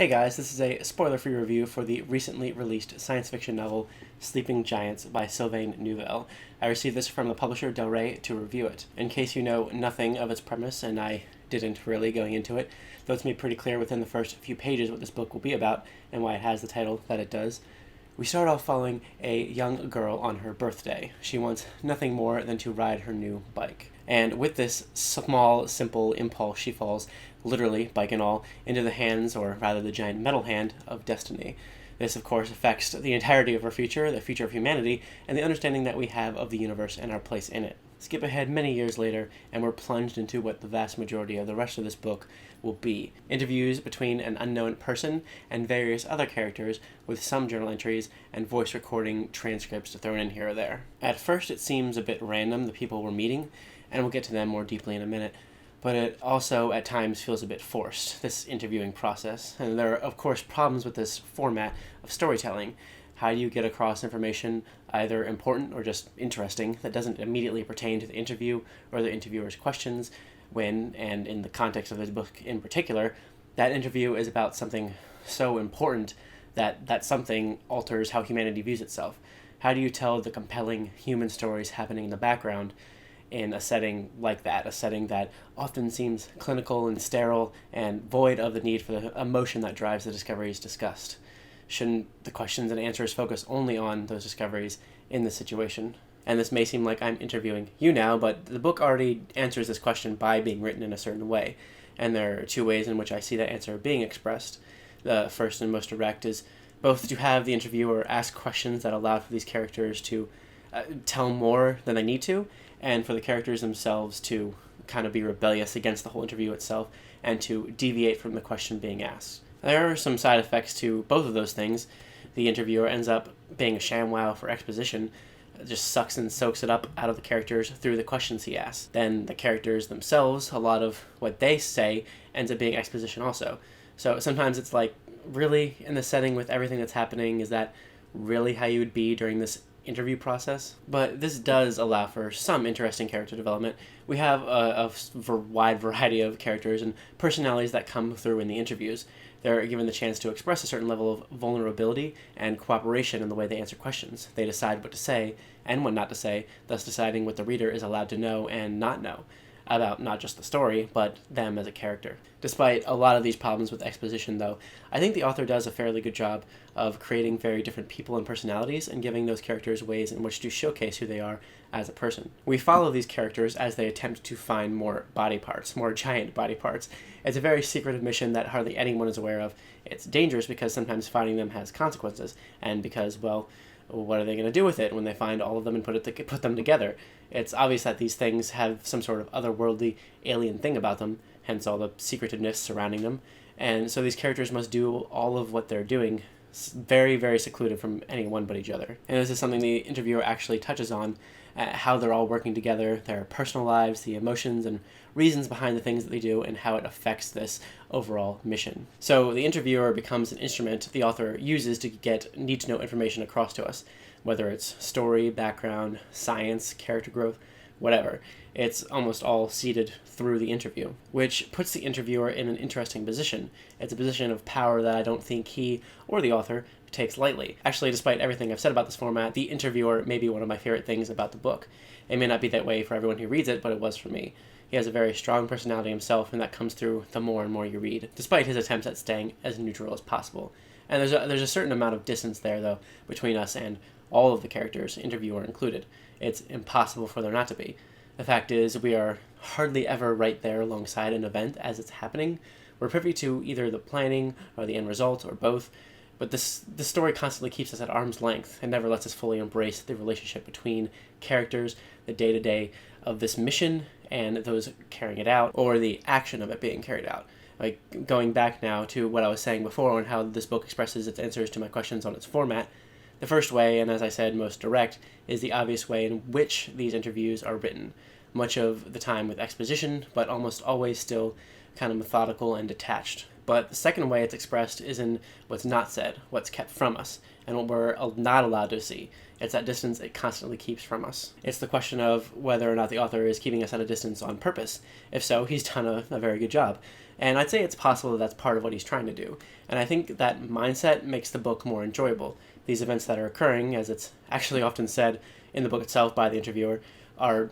Hey guys, this is a spoiler-free review for the recently released science fiction novel Sleeping Giants by Sylvain Neuvel. I received this from the publisher Del Rey to review it. In case you know nothing of its premise, and I didn't really going into it, though it's made pretty clear within the first few pages what this book will be about and why it has the title that it does. We start off following a young girl on her birthday. She wants nothing more than to ride her new bike. And with this small, simple impulse, she falls, literally, bike and all, into the hands, or rather the giant metal hand, of destiny. This, of course, affects the entirety of our future, the future of humanity, and the understanding that we have of the universe and our place in it. Skip ahead many years later, and we're plunged into what the vast majority of the rest of this book will be. Interviews between an unknown person and various other characters, with some journal entries and voice recording transcripts thrown in here or there. At first it seems a bit random, the people we're meeting, and we'll get to them more deeply in a minute, but it also at times feels a bit forced, this interviewing process. And there are, of course, problems with this format of storytelling. How do you get across information, either important or just interesting, that doesn't immediately pertain to the interview or the interviewer's questions, when, and in the context of this book in particular, that interview is about something so important that that something alters how humanity views itself? How do you tell the compelling human stories happening in the background in a setting like that, a setting that often seems clinical and sterile and void of the need for the emotion that drives the discoveries discussed? Shouldn't the questions and answers focus only on those discoveries in this situation? And this may seem like I'm interviewing you now, but the book already answers this question by being written in a certain way. And there are two ways in which I see that answer being expressed. The first and most direct is both to have the interviewer ask questions that allow for these characters to tell more than they need to, and for the characters themselves to kind of be rebellious against the whole interview itself and to deviate from the question being asked. There are some side effects to both of those things. The interviewer ends up being a ShamWow for exposition, just sucks and soaks it up out of the characters through the questions he asks. Then the characters themselves, a lot of what they say ends up being exposition also. So sometimes it's like, really, in the setting with everything that's happening, is that really how you would be during this interview process? But this does allow for some interesting character development. We have a wide variety of characters and personalities that come through in the interviews. They're given the chance to express a certain level of vulnerability and cooperation in the way they answer questions. They decide what to say and what not to say, thus deciding what the reader is allowed to know and not know about not just the story, but them as a character. Despite a lot of these problems with exposition, though, I think the author does a fairly good job of creating very different people and personalities and giving those characters ways in which to showcase who they are as a person. We follow these characters as they attempt to find more body parts, more giant body parts. It's a very secretive mission that hardly anyone is aware of. It's dangerous because sometimes finding them has consequences, and because, well, what are they going to do with it when they find all of them and put them together? It's obvious that these things have some sort of otherworldly alien thing about them, hence all the secretiveness surrounding them. And so these characters must do all of what they're doing very, very secluded from anyone but each other. And this is something the interviewer actually touches on, how they're all working together, their personal lives, the emotions and reasons behind the things that they do, and how it affects this overall mission. So the interviewer becomes an instrument the author uses to get need-to-know information across to us, whether it's story, background, science, character growth, whatever. It's almost all seeded through the interview, which puts the interviewer in an interesting position. It's a position of power that I don't think he or the author takes lightly. Actually, despite everything I've said about this format, the interviewer may be one of my favorite things about the book. It may not be that way for everyone who reads it, but it was for me. He has a very strong personality himself, and that comes through the more and more you read, despite his attempts at staying as neutral as possible. And there's a certain amount of distance there, though, between us and all of the characters, interviewer included. It's impossible for there not to be. The fact is, we are hardly ever right there alongside an event as it's happening. We're privy to either the planning or the end result or both, but this story constantly keeps us at arm's length and never lets us fully embrace the relationship between characters, the day-to-day of this mission and those carrying it out, or the action of it being carried out. Like, going back now to what I was saying before on how this book expresses its answers to my questions on its format, the first way, and as I said, most direct, is the obvious way in which these interviews are written. Much of the time with exposition, but almost always still kind of methodical and detached. But the second way it's expressed is in what's not said, what's kept from us, and what we're not allowed to see. It's that distance it constantly keeps from us. It's the question of whether or not the author is keeping us at a distance on purpose. If so, he's done a very good job. And I'd say it's possible that that's part of what he's trying to do. And I think that mindset makes the book more enjoyable. These events that are occurring, as it's actually often said in the book itself by the interviewer, are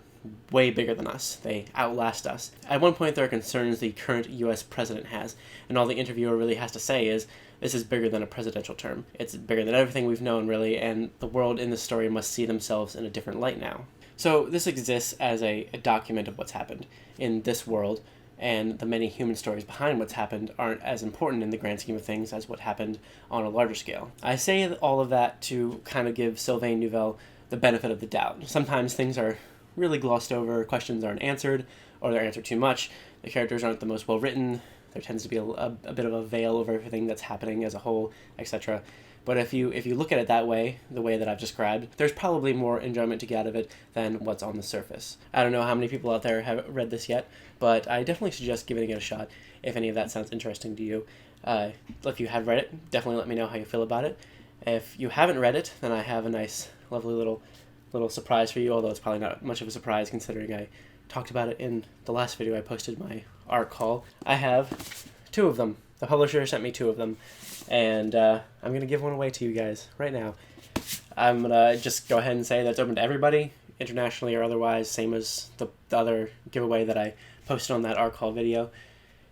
way bigger than us. They outlast us. At one point, there are concerns the current U.S. president has, and all the interviewer really has to say is, this is bigger than a presidential term. It's bigger than everything we've known, really, and the world in this story must see themselves in a different light now. So this exists as a document of what's happened in this world, and the many human stories behind what's happened aren't as important in the grand scheme of things as what happened on a larger scale. I say all of that to kind of give Sylvain Neuvel the benefit of the doubt. Sometimes things are really glossed over, questions aren't answered, or they're answered too much, the characters aren't the most well written, there tends to be a bit of a veil over everything that's happening as a whole, etc. But if you look at it that way, the way that I've described, there's probably more enjoyment to get out of it than what's on the surface. I don't know how many people out there have read this yet, but I definitely suggest giving it a shot if any of that sounds interesting to you. If you have read it, definitely let me know how you feel about it. If you haven't read it, then I have a nice, lovely little surprise for you, although it's probably not much of a surprise considering I talked about it in the last video I posted, my art call. I have 2 of them. The publisher sent me 2 of them, and I'm going to give one away to you guys right now. I'm going to just go ahead and say that it's open to everybody, internationally or otherwise, same as the other giveaway that I posted on that art call video.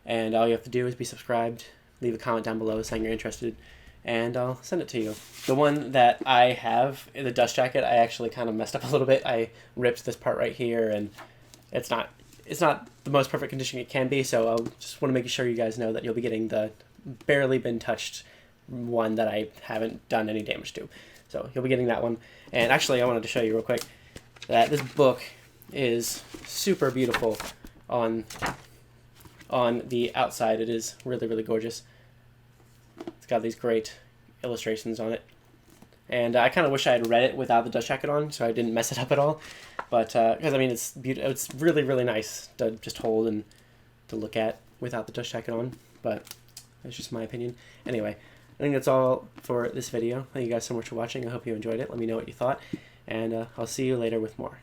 And all you have to do is be subscribed, leave a comment down below saying you're interested, and I'll send it to you. The one that I have, the dust jacket, I actually kind of messed up a little bit. I ripped this part right here, and it's not the most perfect condition it can be, so I'll just want to make sure you guys know that you'll be getting the barely been touched one that I haven't done any damage to. So you'll be getting that one. And actually, I wanted to show you real quick that this book is super beautiful on the outside. It is really, really gorgeous. It's got these great illustrations on it. And I kind of wish I had read it without the dust jacket on, so I didn't mess it up at all. But, because, I mean, it's really, really nice to just hold and to look at without the dust jacket on. But that's just my opinion. Anyway, I think that's all for this video. Thank you guys so much for watching. I hope you enjoyed it. Let me know what you thought. And I'll see you later with more.